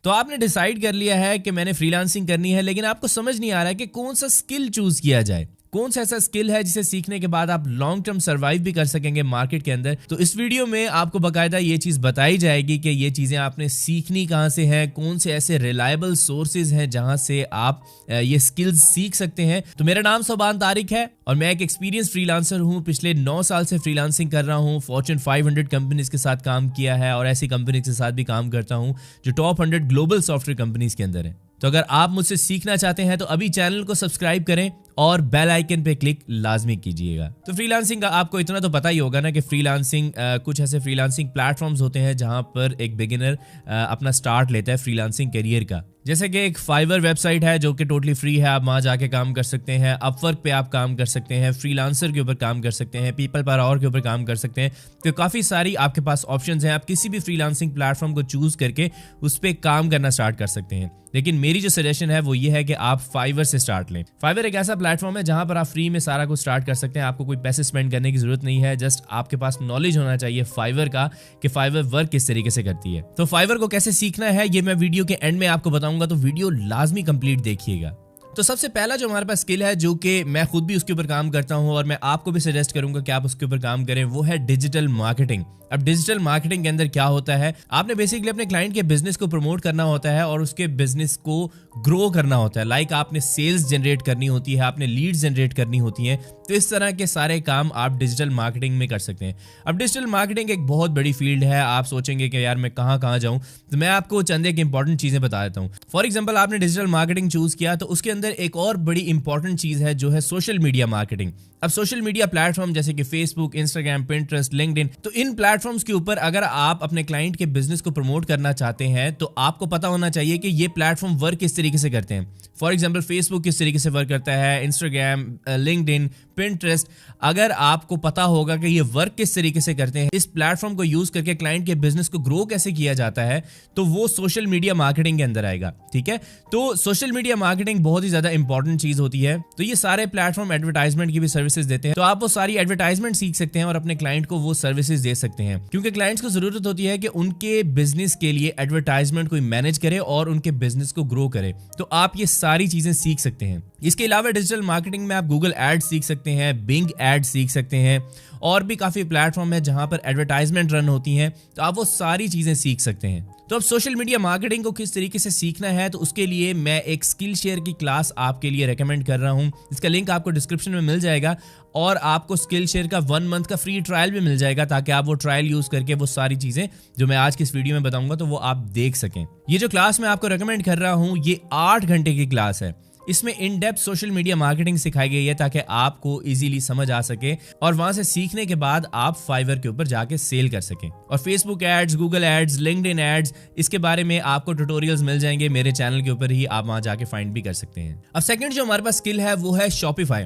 तो आपने डिसाइड कर लिया है कि मैंने फ्रीलांसिंग करनी है, लेकिन आपको समझ नहीं आ रहा है कि कौन सा स्किल चूज किया जाए, कौन सा ऐसा स्किल है जिसे सीखने के बाद आप लॉन्ग टर्म सर्वाइव भी कर सकेंगे मार्केट के अंदर। तो इस वीडियो में आपको बकायदा ये चीज बताई जाएगी कि ये चीजें आपने सीखनी कहां से हैं, कौन से ऐसे रिलायबल सोर्सेज हैं जहां से आप ये स्किल्स सीख सकते हैं। तो मेरा नाम सोबान तारिक है और मैं एक एक्सपीरियंस फ्रीलांसर हूं। पिछले 9 साल से फ्रीलांसिंग कर रहा हूं। फॉर्च्यून 500 कंपनीज के साथ काम किया है और ऐसी कंपनीज के साथ भी काम करता हूं जो टॉप 100 ग्लोबल सॉफ्टवेयर कंपनीज के अंदर है। तो अगर आप मुझसे सीखना चाहते हैं तो अभी चैनल को सब्सक्राइब करें और बेल आइकन पे क्लिक लाजमी कीजिएगा। तो फ्रीलांसिंग का आपको इतना तो पता ही होगा ना कि फ्रीलांसिंग कुछ ऐसे फ्रीलांसिंग प्लेटफॉर्म्स होते हैं जहां पर एक बिगिनर अपना स्टार्ट लेता है फ्रीलांसिंग करियर का। जैसे कि एक फाइवर वेबसाइट है जो कि टोटली फ्री है, आप वहां जाके काम कर सकते हैं। अपवर्क पे आप काम कर सकते हैं, फ्रीलांसर के ऊपर काम कर सकते हैं, पीपल पर आवर के ऊपर काम कर सकते हैं। तो काफी सारी आपके पास ऑप्शंस हैं। आप किसी भी फ्रीलांसिंग प्लेटफॉर्म को चूज करके उस पर काम करना स्टार्ट कर सकते हैं। लेकिन मेरी जो सजेशन है वो ये है कि आप फाइवर से स्टार्ट लें। फाइवर एक ऐसा प्लेटफॉर्म है जहां पर आप फ्री में सारा कुछ स्टार्ट कर सकते हैं। आपको कोई पैसे स्पेंड करने की जरूरत नहीं है। जस्ट आपके पास नॉलेज होना चाहिए फाइवर का कि फाइवर वर्क किस तरीके से करती है। तो फाइवर को कैसे सीखना है ये मैं वीडियो के एंड में आपको बताऊंगा, तो वीडियो लाजमी कंप्लीट देखिएगा। तो सबसे पहला जो हमारे पास स्किल है, जो कि मैं खुद भी उसके ऊपर काम करता हूं और मैं आपको भी सजेस्ट करूंगा कि आप उसके ऊपर काम करें, वो है डिजिटल मार्केटिंग। अब डिजिटल मार्केटिंग के अंदर क्या होता है, आपने बेसिकली अपने क्लाइंट के बिजनेस को प्रमोट करना होता है और उसके बिजनेस को ग्रो करना होता है। लाइक आपने सेल्स जनरेट करनी होती है, आपने लीड्स जनरेट करनी होती हैं। तो इस तरह के सारे काम आप डिजिटल मार्केटिंग में कर सकते हैं। अब डिजिटल मार्केटिंग एक बहुत बड़ी फील्ड है। आप सोचेंगे कि यार मैं कहाँ जाऊं, तो मैं आपको चंद एक इंपॉर्टेंट चीजें बता देता हूं। फॉर एग्जांपल आपने डिजिटल मार्केटिंग चूज किया तो उसके अंदर एक और बड़ी इंपॉर्टेंट चीज है जो है सोशल मीडिया मार्केटिंग। अब सोशल मीडिया प्लेटफॉर्म जैसे कि फेसबुक, इंस्टाग्राम, पिंटरेस्ट, लिंक्डइन, तो इन प्लेटफॉर्म्स के ऊपर अगर आप अपने क्लाइंट के बिजनेस को प्रमोट करना चाहते हैं तो आपको पता होना चाहिए कि ये प्लेटफॉर्म वर्क किस तरीके से करते हैं। फॉर एग्जांपल फेसबुक किस तरीके से वर्क करता है, इंस्टाग्राम, लिंक्डइन, पिंटरेस्ट, अगर आपको पता होगा कि ये वर्क किस तरीके से करते हैं, इस प्लेटफॉर्म को यूज करके क्लाइंट के बिजनेस को ग्रो कैसे किया जाता है, तो वो सोशल मीडिया मार्केटिंग के अंदर आएगा। ठीक है, तो सोशल मीडिया मार्केटिंग बहुत ही ज्यादा इंपॉर्टेंट चीज होती है। तो ये सारे प्लेटफॉर्म एडवर्टाइजमेंट की भी सर्विसेज देते हैं, तो आप वो सारी एडवर्टाइजमेंट सीख सकते हैं और अपने क्लाइंट को वो सर्विसेज दे सकते हैं, क्योंकि क्लाइंट्स को जरूरत होती है कि उनके बिजनेस के लिए एडवर्टाइजमेंट कोई मैनेज करे और उनके बिजनेस को ग्रो करे। तो आप ये सारी चीजें सीख सकते हैं। इसके अलावा डिजिटल मार्केटिंग में आप गूगल एड्स सीख सकते हैं, बिंग एड्स सीख सकते हैं और भी काफी प्लेटफॉर्म है जहां पर एडवर्टाइजमेंट रन होती हैं, तो आप वो सारी चीजें सीख सकते हैं। तो अब सोशल मीडिया मार्केटिंग को किस तरीके से सीखना है, तो उसके लिए मैं एक स्किल शेयर की क्लास आपके लिए रेकमेंड कर रहा हूं। इसका लिंक आपको डिस्क्रिप्शन में मिल जाएगा और आपको स्किल शेयर का 1 मंथ का फ्री ट्रायल भी मिल जाएगा, ताकि आप वो ट्रायल यूज करके वो सारी चीजें जो मैं आज की इस वीडियो में बताऊंगा तो वो आप देख सकें। ये जो क्लास मैं आपको रेकमेंड कर रहा हूं ये 8 घंटे की क्लास है। इसमें in depth social media marketing सिखाई गई है ताकि आपको इजीली समझ आ सके और वहां से सीखने के बाद आप फाइवर के ऊपर जाके सेल कर सकें। और Facebook ads, Google ads, LinkedIn ads, इसके बारे में आपको ट्यूटोरियल्स मिल जाएंगे मेरे चैनल के ऊपर ही, आप वहां जाके फाइंड भी कर सकते हैं। अब सेकंड जो हमारे पास स्किल है वो है शॉपिफाई।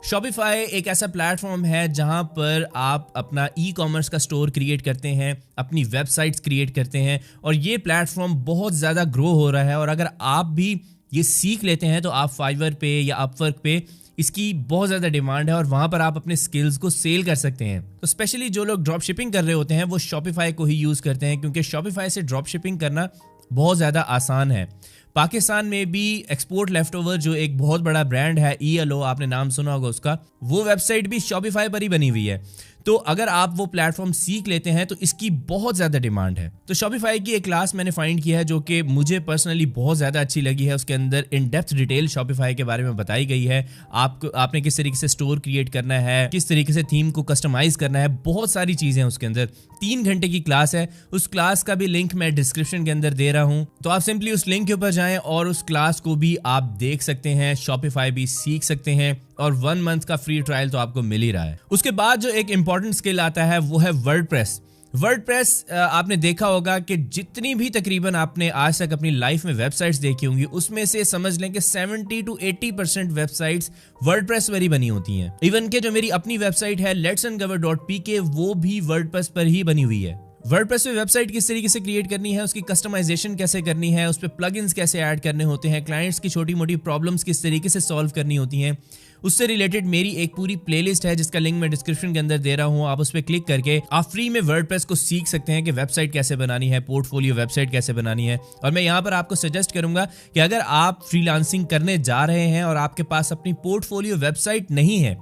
शॉपिफाई एक ऐसा प्लेटफॉर्म है जहां पर आप अपना ई कॉमर्स का स्टोर क्रिएट करते हैं, अपनी वेबसाइट्स क्रिएट करते हैं और ये प्लेटफॉर्म बहुत ज़्यादा ग्रो हो रहा है। और अगर आप भी ये सीख लेते हैं तो आप फाइवर पे या अपवर्क पे इसकी बहुत ज़्यादा डिमांड है और वहाँ पर आप अपने स्किल्स को सेल कर सकते हैं। तो स्पेशली जो लोग ड्रॉप शिपिंग कर रहे होते हैं वो शॉपिफाई को ही यूज़ करते हैं, क्योंकि शॉपिफाई से ड्रॉप शिपिंग करना बहुत ज़्यादा आसान है। पाकिस्तान में भी एक्सपोर्ट लेफ्टओवर जो एक बहुत बड़ा ब्रांड है ELO, आपने नाम सुना होगा उसका, वो वेबसाइट भी शॉपिफाई पर ही बनी हुई है। तो अगर आप वो प्लेटफॉर्म सीख लेते हैं तो इसकी बहुत ज़्यादा डिमांड है। तो शॉपिफाई की एक क्लास मैंने फाइंड किया है जो कि मुझे पर्सनली बहुत ज़्यादा अच्छी लगी है। उसके अंदर इन डेप्थ डिटेल शॉपिफाई के बारे में बताई गई है। आपने किस तरीके से स्टोर क्रिएट करना है, किस तरीके से थीम को कस्टमाइज करना है, बहुत सारी चीज़ें हैं उसके अंदर। 3 घंटे की क्लास है। उस क्लास का भी लिंक मैं डिस्क्रिप्शन के अंदर दे रहा हूँ, तो आप सिंपली उस लिंक के ऊपर जाएं और उस क्लास को भी आप देख सकते हैं, शॉपिफाई भी सीख सकते हैं और 1 मंथ का फ्री ट्रायल तो आपको मिल ही रहा है। उसके बाद जो एक इंपॉर्टेंट स्किल आता है वो है वर्डप्रेस। वर्डप्रेस आपने देखा होगा कि जितनी भी तकरीबन आपने आज तक अपनी लाइफ में वेबसाइट्स देखी होंगी उसमें से समझ लें कि 70 to 80% वेबसाइट्स वर्डप्रेस पर ही बनी होती हैं। इवन के जो मेरी अपनी वेबसाइट है letsandcover.pk वो भी वर्डप्रेस पर ही बनी हुई है। वर्डप्रेस पे वेबसाइट किस तरीके से क्रिएट करनी है, उसकी कस्टमाइजेशन कैसे करनी है, उस पे प्लगइन्स कैसे ऐड करने होते हैं, क्लाइंट्स की छोटी मोटी प्रॉब्लम्स किस तरीके से सॉल्व करनी होती हैं, उससे रिलेटेड मेरी एक पूरी प्लेलिस्ट है जिसका लिंक मैं डिस्क्रिप्शन के अंदर दे रहा हूं। आप उस पर क्लिक करके आप फ्री में वर्डप्रेस को सीख सकते हैं कि वेबसाइट कैसे बनानी है, पोर्टफोलियो वेबसाइट कैसे बनानी है। और मैं यहाँ पर आपको सजेस्ट करूंगा कि अगर आप फ्रीलांसिंग करने जा रहे हैं और आपके पास अपनी पोर्टफोलियो वेबसाइट नहीं है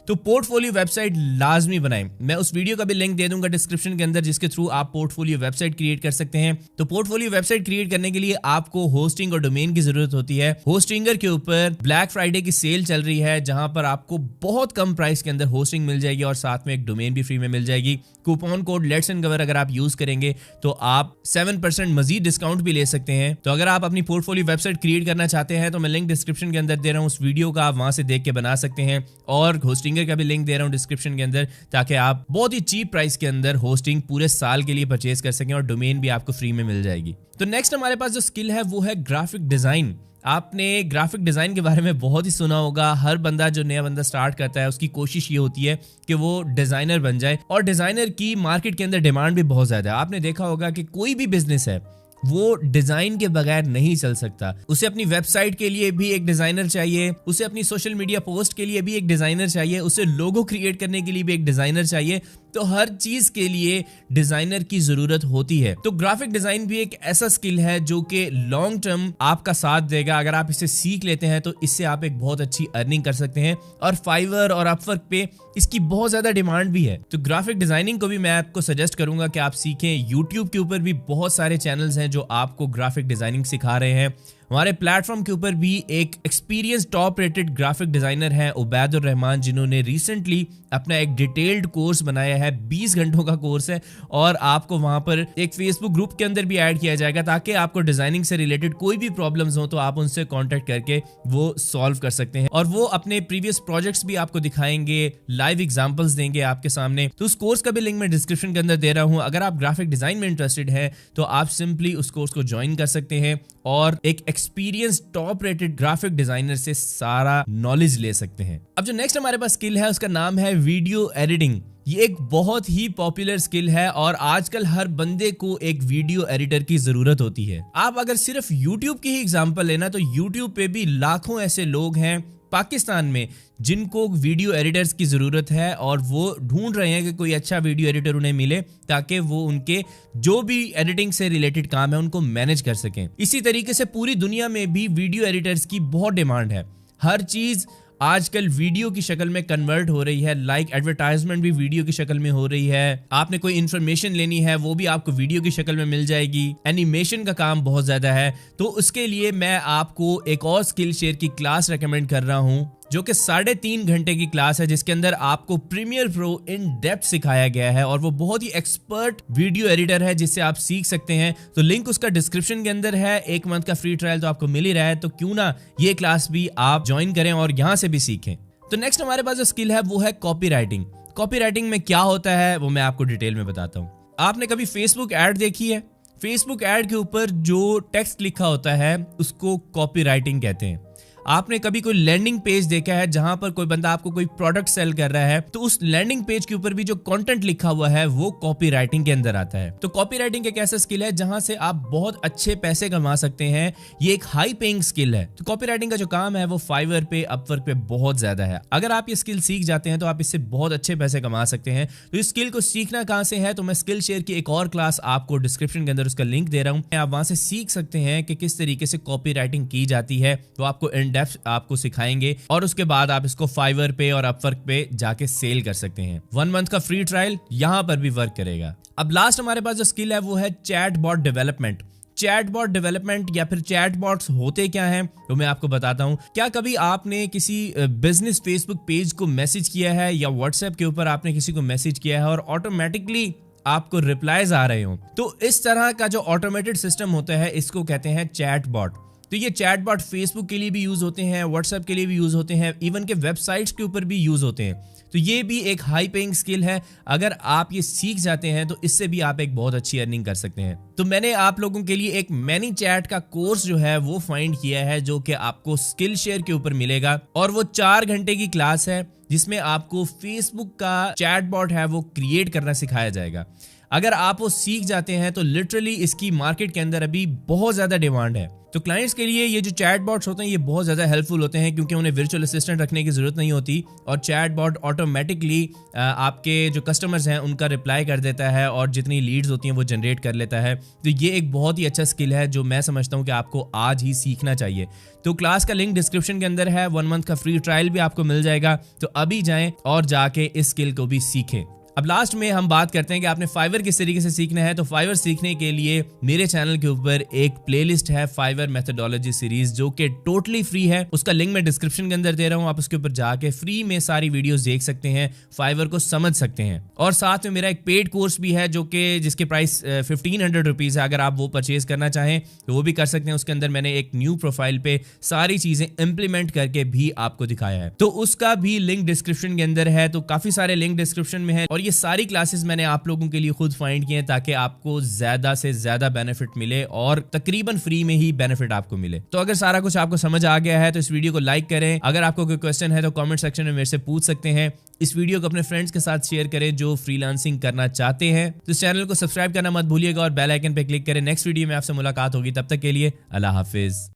तो पोर्टफोलियो वेबसाइट लाजमी बनाएं। मैं उस वीडियो का भी लिंक दे दूंगा डिस्क्रिप्शन के अंदर जिसके थ्रू आप पोर्टफोलियो वेबसाइट क्रिएट कर सकते हैं। तो पोर्टफोलियो वेबसाइट क्रिएट करने के लिए आपको होस्टिंग और डोमेन की जरूरत होती है। होस्टिंगर के ऊपर ब्लैक फ्राइडे की सेल चल रही है जहां पर आपको बहुत कम प्राइस के अंदर होस्टिंग मिल जाएगी और साथ में एक डोमेन भी फ्री में मिल जाएगी। Coupon code let's end cover अगर आप यूज करेंगे तो आप 7% मजीद डिस्काउंट भी ले सकते हैं। तो अगर आप अपनी पोर्टफोलियो वेबसाइट क्रिएट करना चाहते हैं तो मैं लिंक डिस्क्रिप्शन के अंदर दे रहा हूं, उस वीडियो का आप वहां से देख के बना सकते हैं। और होस्टिंगर का भी लिंक दे रहा हूं डिस्क्रिप्शन के अंदर ताकि आप बहुत ही चीप प्राइस के अंदर होस्टिंग पूरे साल के लिए परचेज कर सकें और डोमेन भी आपको फ्री में मिल जाएगी। तो नेक्स्ट हमारे पास जो स्किल है वो है ग्राफिक डिजाइन। आपने ग्राफिक डिजाइन के बारे में बहुत ही सुना होगा। हर बंदा जो नया बंदा स्टार्ट करता है उसकी कोशिश ये होती है कि वो डिजाइनर बन जाए और डिजाइनर की मार्केट के अंदर डिमांड भी बहुत ज्यादा है। आपने देखा होगा कि कोई भी बिजनेस है वो डिजाइन के बगैर नहीं चल सकता। उसे अपनी वेबसाइट के लिए भी एक डिजाइनर चाहिए, उसे अपनी सोशल मीडिया पोस्ट के लिए भी एक डिजाइनर चाहिए, उसे लोगो क्रिएट करने के लिए भी एक डिजाइनर चाहिए। तो हर चीज के लिए डिजाइनर की जरूरत होती है। तो ग्राफिक डिजाइन भी एक ऐसा स्किल है जो कि लॉन्ग टर्म आपका साथ देगा। अगर आप इसे सीख लेते हैं तो इससे आप एक बहुत अच्छी अर्निंग कर सकते हैं और फाइवर और अपवर्क पे इसकी बहुत ज्यादा डिमांड भी है। तो ग्राफिक डिजाइनिंग को भी मैं आपको सजेस्ट करूंगा कि आप सीखें। यूट्यूब के ऊपर भी बहुत सारे चैनल्स हैं जो आपको ग्राफिक डिजाइनिंग सिखा रहे हैं। हमारे प्लेटफॉर्म के ऊपर भी एक experience top rated graphic designer है उबैदुर रहमान, जिन्होंने रिसेंटली अपना एक डिटेल्ड कोर्स बनाया है। 20 घंटों का कोर्स है और आपको वहां पर एक फेसबुक ग्रुप के अंदर भी ऐड किया जाएगा ताकि आपको डिजाइनिंग से रिलेटेड कोई भी प्रॉब्लम्स हो तो आप उनसे कांटेक्ट करके वो सॉल्व कर सकते हैं। और वो अपने प्रीवियस प्रोजेक्ट्स भी आपको दिखाएंगे, लाइव एग्जांपल्स देंगे आपके सामने। तो उस कोर्स का भी लिंक मैं डिस्क्रिप्शन के अंदर दे रहा हूं। अगर आप ग्राफिक डिजाइन में इंटरेस्टेड है तो आप सिंपली उस कोर्स को ज्वाइन कर सकते हैं और एक experience top rated graphic designer से सारा नॉलेज ले सकते हैं। अब जो नेक्स्ट हमारे पास स्किल है उसका नाम है वीडियो एडिटिंग। ये एक बहुत ही पॉपुलर स्किल है और आजकल हर बंदे को एक वीडियो एडिटर की जरूरत होती है। आप अगर सिर्फ YouTube की ही एग्जांपल लेना तो YouTube पे भी लाखों ऐसे लोग हैं पाकिस्तान में जिनको वीडियो एडिटर्स की जरूरत है और वो ढूंढ रहे हैं कि कोई अच्छा वीडियो एडिटर उन्हें मिले ताकि वो उनके जो भी एडिटिंग से रिलेटेड काम है उनको मैनेज कर सकें। इसी तरीके से पूरी दुनिया में भी वीडियो एडिटर्स की बहुत डिमांड है। हर चीज आजकल वीडियो की शक्ल में कन्वर्ट हो रही है। लाइक एडवर्टाइजमेंट भी वीडियो की शक्ल में हो रही है। आपने कोई इन्फॉर्मेशन लेनी है वो भी आपको वीडियो की शक्ल में मिल जाएगी। एनिमेशन का काम बहुत ज्यादा है। तो उसके लिए मैं आपको एक और स्किल शेयर की क्लास रेकमेंड कर रहा हूं जो कि 3.5 घंटे की क्लास है जिसके अंदर आपको प्रीमियर प्रो इन डेप्थ सिखाया गया है और वो बहुत ही एक्सपर्ट वीडियो एडिटर है जिससे आप सीख सकते हैं। तो लिंक उसका डिस्क्रिप्शन के अंदर है। 1 मंथ का फ्री ट्रायल तो आपको मिल ही रहा है, तो क्यों ना ये क्लास भी आप ज्वाइन करें और यहाँ से भी सीखें। तो नेक्स्ट हमारे पास जो स्किल है वो है कॉपी राइटिंग। कॉपी राइटिंग में क्या होता है वो मैं आपको डिटेल में बताता हूँ। आपने कभी फेसबुक एड देखी है? फेसबुक एड के ऊपर जो टेक्स्ट लिखा होता है उसको कॉपी राइटिंग कहते हैं। आपने कभी कोई लैंडिंग पेज देखा है जहां पर कोई बंदा आपको कोई प्रोडक्ट सेल कर रहा है तो उस लैंडिंग पेज के ऊपर भी जो कंटेंट लिखा हुआ है वो कॉपी राइटिंग के अंदर आता है। तो कॉपी राइटिंग एक ऐसा स्किल है जहां से आप बहुत अच्छे पैसे कमा सकते हैं। ये एक हाई पेइंग स्किल है। तो कॉपी राइटिंग का जो काम है वो फाइवर पे, अपवर्क पे बहुत ज्यादा है। अगर आप ये स्किल सीख जाते हैं तो आप इससे बहुत अच्छे पैसे कमा सकते हैं। तो इस स्किल को सीखना कहां से है तो मैं स्किल शेयर की एक और क्लास आपको डिस्क्रिप्शन के अंदर उसका लिंक दे रहा हूं। आप वहां से सीख सकते हैं कि किस तरीके से कॉपी राइटिंग की जाती है। तो आपको इन डेप्थ आपको सिखाएंगे और उसके बाद आप इसको फाइवर पे और अपवर्क पे जाके सेल कर सकते हैं। 1 मंथ का फ्री ट्रायल यहां पर भी वर्क करेगा। अब लास्ट हमारे पास जो स्किल है वो है चैटबॉट डेवलपमेंट। चैटबॉट डेवलपमेंट या फिर चैटबॉट्स होते क्या हैं तो मैं आपको बताता हूं। क्या कभी आपने किसी बिजनेस फेसबुक पेज को मैसेज किया है या व्हाट्सएप के ऊपर आपने किसी को मैसेज किया है और ऑटोमेटिकली आपको रिप्लाईज आ रहे हो? तो इस तरह का जो ऑटोमेटेड सिस्टम होता है इसको कहते हैं चैटबॉट। तो ये चैटबॉट फेसबुक के लिए भी यूज होते हैं, व्हाट्सएप के लिए भी यूज होते हैं, इवन के वेबसाइट्स के ऊपर भी यूज होते हैं। तो ये भी एक हाई पेइंग स्किल है। अगर आप ये सीख जाते हैं तो इससे भी आप एक बहुत अच्छी अर्निंग कर सकते हैं। तो मैंने आप लोगों के लिए एक मैनी चैट का कोर्स जो है वो फाइंड किया है जो कि आपको स्किल शेयर के ऊपर मिलेगा और वो 4 घंटे की क्लास है जिसमें आपको फेसबुक का चैटबॉट है वो क्रिएट करना सिखाया जाएगा। अगर आप वो सीख जाते हैं तो लिटरली इसकी मार्केट के अंदर अभी बहुत ज्यादा डिमांड है। तो क्लाइंट्स के लिए ये जो चैटबॉट्स होते हैं ये बहुत ज़्यादा हेल्पफुल होते हैं, क्योंकि उन्हें वर्चुअल असिस्टेंट रखने की ज़रूरत नहीं होती और चैटबॉट ऑटोमेटिकली आपके जो कस्टमर्स हैं उनका रिप्लाई कर देता है और जितनी लीड्स होती हैं वो जनरेट कर लेता है। तो ये एक बहुत ही अच्छा स्किल है जो मैं समझता हूँ कि आपको आज ही सीखना चाहिए। तो क्लास का लिंक डिस्क्रिप्शन के अंदर है, 1 मंथ का फ्री ट्रायल भी आपको मिल जाएगा। तो अभी जाएं और जाके इस स्किल को भी सीखें। अब लास्ट में हम बात करते हैं कि आपने फाइवर किस तरीके से सीखना है। तो फाइवर सीखने के लिए मेरे चैनल के ऊपर एक प्लेलिस्ट है फाइवर मेथोडोलॉजी सीरीज, जो कि टोटली फ्री है। उसका लिंक मैं डिस्क्रिप्शन के अंदर दे रहा हूं, आप उसके ऊपर जाके फ्री में सारी वीडियोस देख सकते हैं, फाइवर को समझ सकते हैं। और साथ में मेरा एक पेड कोर्स भी है जो कि जिसके प्राइस 1500 रुपीज है। अगर आप वो परचेज करना चाहें तो वो भी कर सकते हैं। उसके अंदर मैंने एक न्यू प्रोफाइल पे सारी चीजें इंप्लीमेंट करके भी आपको दिखाया है, तो उसका भी लिंक डिस्क्रिप्शन के अंदर है। तो काफी सारे लिंक डिस्क्रिप्शन में है और ये सारी क्लासेस मैंने आप लोगों के लिए खुद फाइंड किए हैं ताकि आपको ज्यादा से ज्यादा बेनिफिट मिले और तकरीबन फ्री में ही बेनिफिट आपको मिले। तो अगर सारा कुछ आपको समझ आ गया है तो इस वीडियो को लाइक करें। अगर आपको कोई क्वेश्चन है तो कमेंट सेक्शन में मेरे से पूछ सकते हैं। इस वीडियो को अपने फ्रेंड्स के साथ शेयर करें जो फ्रीलांसिंग करना चाहते हैं। तो इस चैनल को सब्सक्राइब करना मत भूलिएगा और बेल आइकन पे क्लिक करें। नेक्स्ट वीडियो में आपसे मुलाकात होगी, तब तक के लिए अल्लाह हाफिज।